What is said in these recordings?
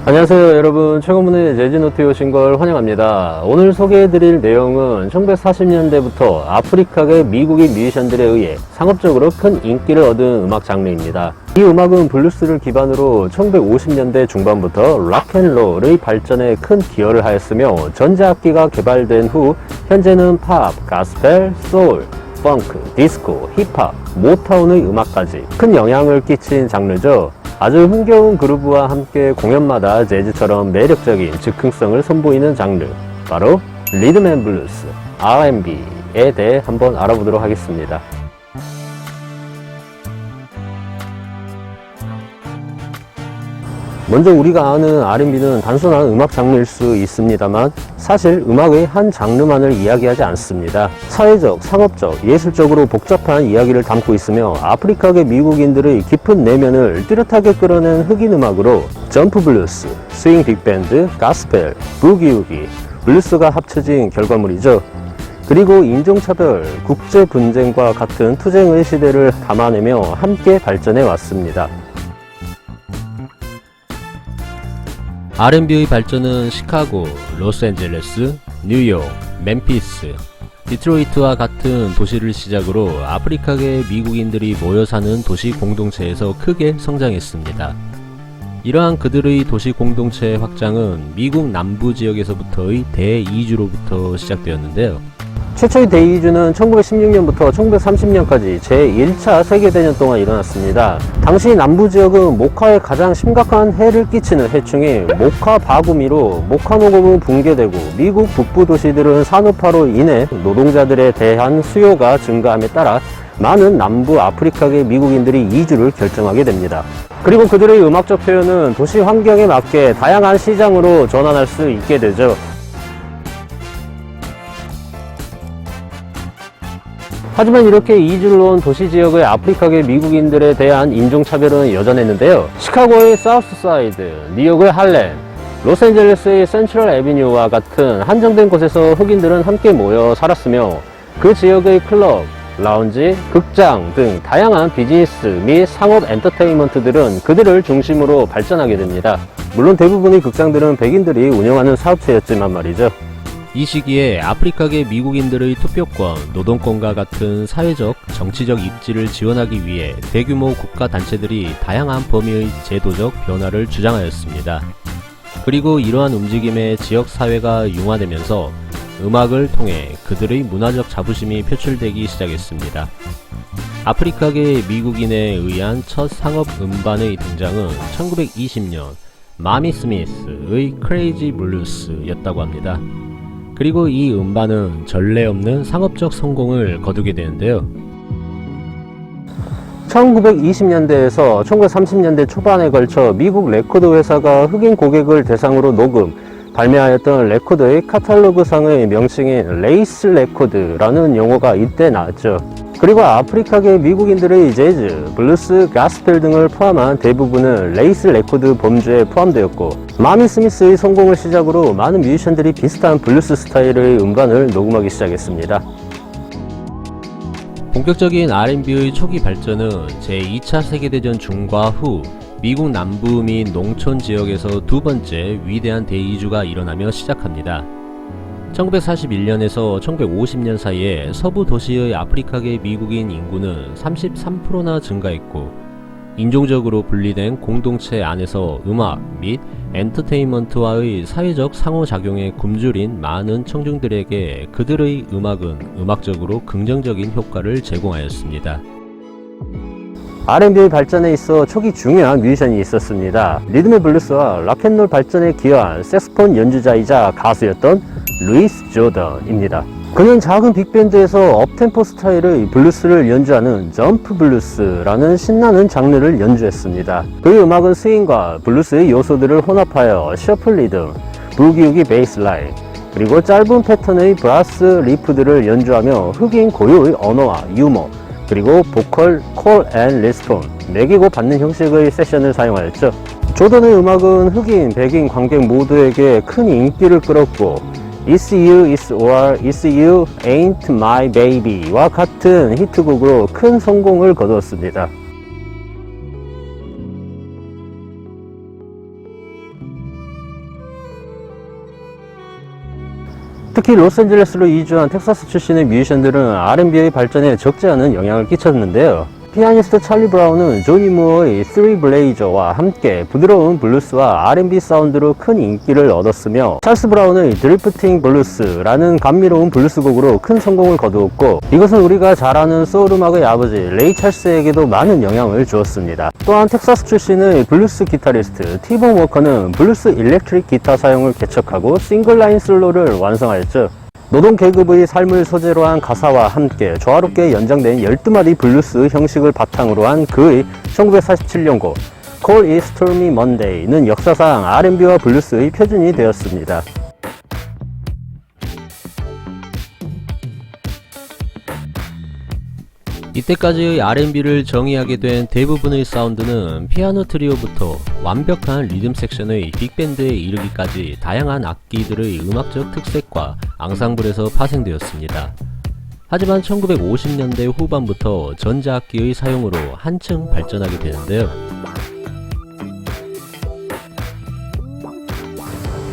안녕하세요 여러분, 최고문의 재즈노트에 오신 걸 환영합니다. 오늘 소개해드릴 내용은 1940년대부터 아프리카계 미국인 뮤지션들에 의해 상업적으로 큰 인기를 얻은 음악 장르입니다. 이 음악은 블루스를 기반으로 1950년대 중반부터 락앤롤의 발전에 큰 기여를 하였으며, 전자악기가 개발된 후 현재는 팝, 가스펠, 소울, 펑크, 디스코, 힙합, 모타운의 음악까지 큰 영향을 끼친 장르죠. 아주 흥겨운 그루브와 함께 공연마다 재즈처럼 매력적인 즉흥성을 선보이는 장르, 바로 리듬앤블루스, R&B에 대해 한번 알아보도록 하겠습니다. 먼저 우리가 아는 R&B는 단순한 음악 장르일 수 있습니다만, 사실 음악의 한 장르만을 이야기하지 않습니다. 사회적, 상업적, 예술적으로 복잡한 이야기를 담고 있으며, 아프리카계 미국인들의 깊은 내면을 뚜렷하게 끌어낸 흑인 음악으로 점프 블루스, 스윙 빅밴드, 가스펠, 부기우기, 블루스가 합쳐진 결과물이죠. 그리고 인종차별, 국제 분쟁과 같은 투쟁의 시대를 담아내며 함께 발전해 왔습니다. R&B의 발전은 시카고, 로스앤젤레스, 뉴욕, 멤피스, 디트로이트와 같은 도시를 시작으로 아프리카계 미국인들이 모여 사는 도시 공동체에서 크게 성장했습니다. 이러한 그들의 도시 공동체의 확장은 미국 남부 지역에서부터의 대이주로부터 시작되었는데요. 최초의 대이주는 1916년부터 1930년까지 제1차 세계대전 동안 일어났습니다. 당시 남부지역은 목화에 가장 심각한 해를 끼치는 해충인 목화 바구미로 목화 농업은 붕괴되고, 미국 북부 도시들은 산업화로 인해 노동자들에 대한 수요가 증가함에 따라 많은 남부 아프리카계 미국인들이 이주를 결정하게 됩니다. 그리고 그들의 음악적 표현은 도시 환경에 맞게 다양한 시장으로 전환할 수 있게 되죠. 하지만 이렇게 이주를 온 도시지역의 아프리카계 미국인들에 대한 인종차별은 여전했는데요. 시카고의 사우스사이드, 뉴욕의 할렘, 로스앤젤레스의 센트럴 애비뉴와 같은 한정된 곳에서 흑인들은 함께 모여 살았으며, 그 지역의 클럽, 라운지, 극장 등 다양한 비즈니스 및 상업 엔터테인먼트들은 그들을 중심으로 발전하게 됩니다. 물론 대부분의 극장들은 백인들이 운영하는 사업체였지만 말이죠. 이 시기에 아프리카계 미국인들의 투표권, 노동권과 같은 사회적, 정치적 입지를 지원하기 위해 대규모 국가단체들이 다양한 범위의 제도적 변화를 주장하였습니다. 그리고 이러한 움직임에 지역사회가 융화되면서 음악을 통해 그들의 문화적 자부심이 표출되기 시작했습니다. 아프리카계 미국인에 의한 첫 상업 음반의 등장은 1920년 마미 스미스의 크레이지 블루스였다고 합니다. 그리고 이 음반은 전례 없는 상업적 성공을 거두게 되는데요. 1920년대에서 1930년대 초반에 걸쳐 미국 레코드 회사가 흑인 고객을 대상으로 녹음, 발매하였던 레코드의 카탈로그상의 명칭인 레이스 레코드라는 용어가 이때 나왔죠. 그리고 아프리카계 미국인들의 재즈, 블루스, 가스펠 등을 포함한 대부분은 레이스 레코드 범주에 포함되었고, 마미 스미스의 성공을 시작으로 많은 뮤지션들이 비슷한 블루스 스타일의 음반을 녹음하기 시작했습니다. 본격적인 R&B의 초기 발전은 제2차 세계대전 중과 후 미국 남부 및 농촌 지역에서 두 번째 위대한 대이주가 일어나며 시작합니다. 1941년에서 1950년 사이에 서부 도시의 아프리카계 미국인 인구는 33%나 증가했고, 인종적으로 분리된 공동체 안에서 음악 및 엔터테인먼트와의 사회적 상호작용에 굶주린 많은 청중들에게 그들의 음악은 음악적으로 긍정적인 효과를 제공하였습니다. R&B의 발전에 있어 초기 중요한 뮤지션이 있었습니다. 리듬앤블루스와 락앤롤 발전에 기여한 색소폰 연주자이자 가수였던 루이스 조던입니다. 그는 작은 빅밴드에서 업템포 스타일의 블루스를 연주하는 점프 블루스라는 신나는 장르를 연주했습니다. 그의 음악은 스윙과 블루스의 요소들을 혼합하여 셔플 리듬, 부기우기 베이스 라인, 그리고 짧은 패턴의 브라스 리프들을 연주하며 흑인 고유의 언어와 유머, 그리고 보컬 콜 앤 리스폰, 매기고 받는 형식의 세션을 사용하였죠. 조던의 음악은 흑인, 백인 관객 모두에게 큰 인기를 끌었고, It's You, It's Or, It's You, Ain't My Baby와 같은 히트곡으로 큰 성공을 거두었습니다. 특히 로스앤젤레스로 이주한 텍사스 출신의 뮤지션들은 R&B의 발전에 적지 않은 영향을 끼쳤는데요. 피아니스트 찰리 브라운은 조니 무어의 Three Blazers와 함께 부드러운 블루스와 R&B 사운드로 큰 인기를 얻었으며, 찰스 브라운의 드리프팅 블루스라는 감미로운 블루스곡으로 큰 성공을 거두었고, 이것은 우리가 잘 아는 소울 음악의 아버지 레이 찰스에게도 많은 영향을 주었습니다. 또한 텍사스 출신의 블루스 기타리스트 티본 워커는 블루스 일렉트릭 기타 사용을 개척하고 싱글라인 솔로를 완성하였죠. 노동 계급의 삶을 소재로 한 가사와 함께 조화롭게 연장된 12마디 블루스 형식을 바탕으로 한 그의 1947년곡 Call It Stormy Monday는 역사상 R&B와 블루스의 표준이 되었습니다. 이때까지의 R&B를 정의하게 된 대부분의 사운드는 피아노 트리오부터 완벽한 리듬 섹션의 빅밴드에 이르기까지 다양한 악기들의 음악적 특색과 앙상블에서 파생되었습니다. 하지만 1950년대 후반부터 전자악기의 사용으로 한층 발전하게 되는데요.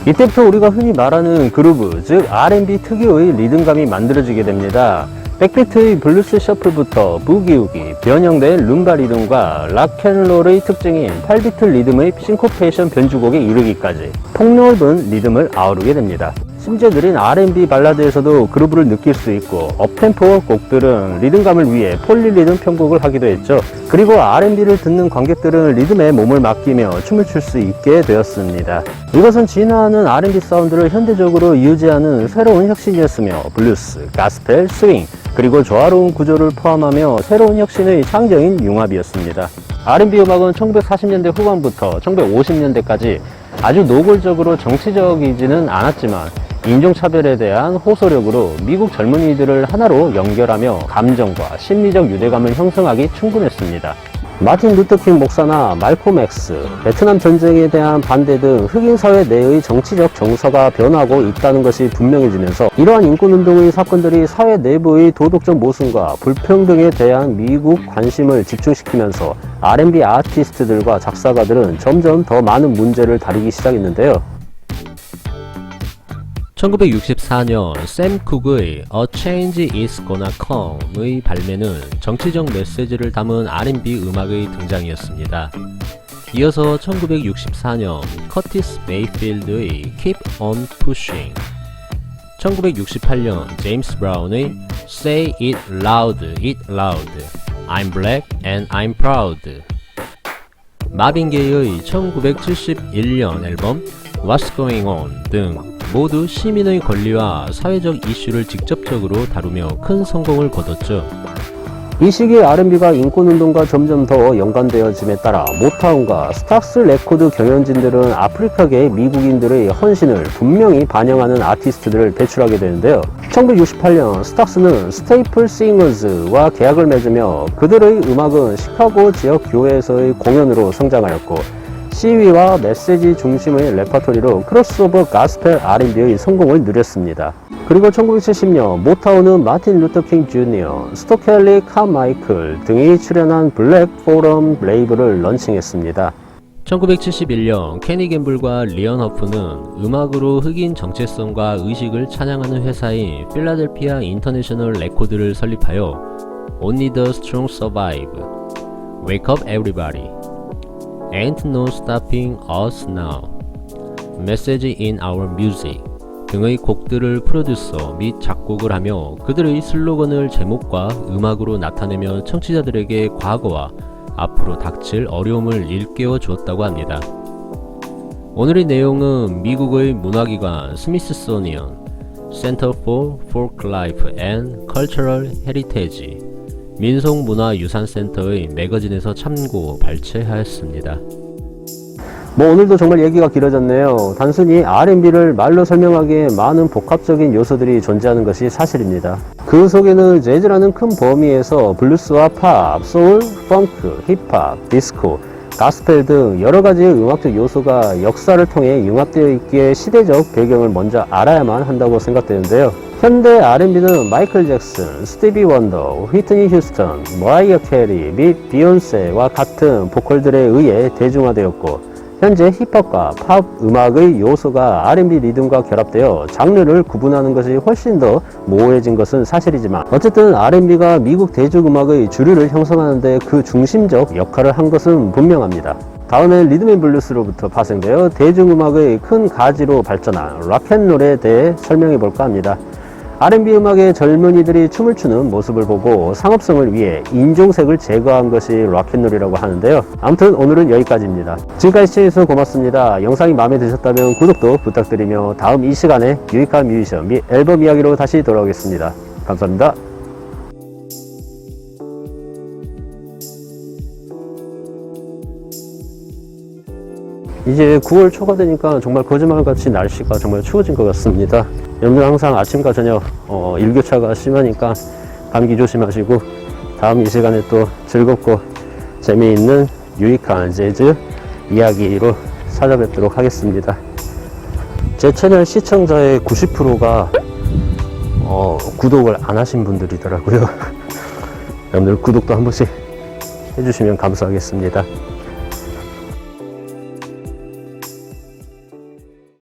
이때부터 우리가 흔히 말하는 그루브, 즉 R&B 특유의 리듬감이 만들어지게 됩니다. 백비트의 블루스 셔플부터 부기우기, 변형된 룸바 리듬과 락앤롤의 특징인 8비트 리듬의 싱코페이션 변주곡에 이르기까지 폭넓은 리듬을 아우르게 됩니다. 심지어 느린 R&B 발라드에서도 그루브를 느낄 수 있고, 업템포 곡들은 리듬감을 위해 폴리리듬 편곡을 하기도 했죠. 그리고 R&B를 듣는 관객들은 리듬에 몸을 맡기며 춤을 출 수 있게 되었습니다. 이것은 진화하는 R&B 사운드를 현대적으로 유지하는 새로운 혁신이었으며, 블루스, 가스펠, 스윙, 그리고 조화로운 구조를 포함하며 새로운 혁신의 상징인 융합이었습니다. R&B 음악은 1940년대 후반부터 1950년대까지 아주 노골적으로 정치적이지는 않았지만 인종차별에 대한 호소력으로 미국 젊은이들을 하나로 연결하며 감정과 심리적 유대감을 형성하기 충분했습니다. 마틴 루터킹 목사나 말콤 X, 베트남 전쟁에 대한 반대 등 흑인 사회 내의 정치적 정서가 변하고 있다는 것이 분명해지면서, 이러한 인권운동의 사건들이 사회 내부의 도덕적 모순과 불평등에 대한 미국 관심을 집중시키면서 R&B 아티스트들과 작사가들은 점점 더 많은 문제를 다루기 시작했는데요. 1964년 샘 쿡의 A Change Is Gonna Come의 발매는 정치적 메시지를 담은 R&B 음악의 등장이었습니다. 이어서 1964년 커티스 메이필드의 Keep On Pushing, 1968년 제임스 브라운의 Say It Loud, It Loud, I'm Black and I'm Proud, 마빈 게이의 1971년 앨범 What's Going On 등 모두 시민의 권리와 사회적 이슈를 직접적으로 다루며 큰 성공을 거뒀죠. 이 시기에 R&B가 인권운동과 점점 더 연관되어짐에 따라 모타운과 스탁스 레코드 경영진들은 아프리카계 미국인들의 헌신을 분명히 반영하는 아티스트들을 배출하게 되는데요. 1968년 스탁스는 스테이플 싱어즈와 계약을 맺으며 그들의 음악은 시카고 지역 교회에서의 공연으로 성장하였고, 시위와 메시지 중심의 레퍼토리로 크로스오버 가스펠 R&B의 성공을 누렸습니다. 그리고 1970년 모타운은 마틴 루터킹 주니어, 스토켈리 카마이클 등이 출연한 블랙 포럼 레이블을 런칭했습니다. 1971년 케니 갬블과 리언 허프는 음악으로 흑인 정체성과 의식을 찬양하는 회사인 필라델피아 인터내셔널 레코드를 설립하여 Only the Strong Survive, Wake Up Everybody, Ain't No Stopping Us Now, Message in Our Music 등의 곡들을 프로듀서 및 작곡을 하며 그들의 슬로건을 제목과 음악으로 나타내며 청취자들에게 과거와 앞으로 닥칠 어려움을 일깨워 주었다고 합니다. 오늘의 내용은 미국의 문화기관 스미스소니언 Center for Folklife and Cultural Heritage 민속문화유산센터의 매거진에서 참고 발췌하였습니다. 오늘도 정말 얘기가 길어졌네요. 단순히 R&B를 말로 설명하기에 많은 복합적인 요소들이 존재하는 것이 사실입니다. 그 속에는 재즈라는 큰 범위에서 블루스와 팝, 소울, 펑크, 힙합, 디스코, 가스펠 등 여러 가지의 음악적 요소가 역사를 통해 융합되어 있기에 시대적 배경을 먼저 알아야만 한다고 생각되는데요. 현대 R&B는 마이클 잭슨, 스티비 원더, 휘트니 휴스턴, 머라이어 캐리 및 비욘세와 같은 보컬들에 의해 대중화되었고, 현재 힙합과 팝 음악의 요소가 R&B 리듬과 결합되어 장르를 구분하는 것이 훨씬 더 모호해진 것은 사실이지만, 어쨌든 R&B가 미국 대중음악의 주류를 형성하는 데 그 중심적 역할을 한 것은 분명합니다. 다음엔 리듬앤블루스로부터 파생되어 대중음악의 큰 가지로 발전한 락앤롤에 대해 설명해 볼까 합니다. R&B 음악의 젊은이들이 춤을 추는 모습을 보고 상업성을 위해 인종색을 제거한 것이 락앤롤이라고 하는데요. 아무튼 오늘은 여기까지입니다. 지금까지 시청해주셔서 고맙습니다. 영상이 마음에 드셨다면 구독도 부탁드리며 다음 이 시간에 유익한 뮤지션 및 앨범 이야기로 다시 돌아오겠습니다. 감사합니다. 이제 9월 초가 되니까 정말 거짓말같이 날씨가 정말 추워진 것 같습니다. 여러분들 항상 아침과 저녁 일교차가 심하니까 감기 조심하시고, 다음 이 시간에 또 즐겁고 재미있는 유익한 재즈 이야기로 찾아뵙도록 하겠습니다. 제 채널 시청자의 90%가 구독을 안 하신 분들이더라고요. 여러분들 구독도 한 번씩 해주시면 감사하겠습니다.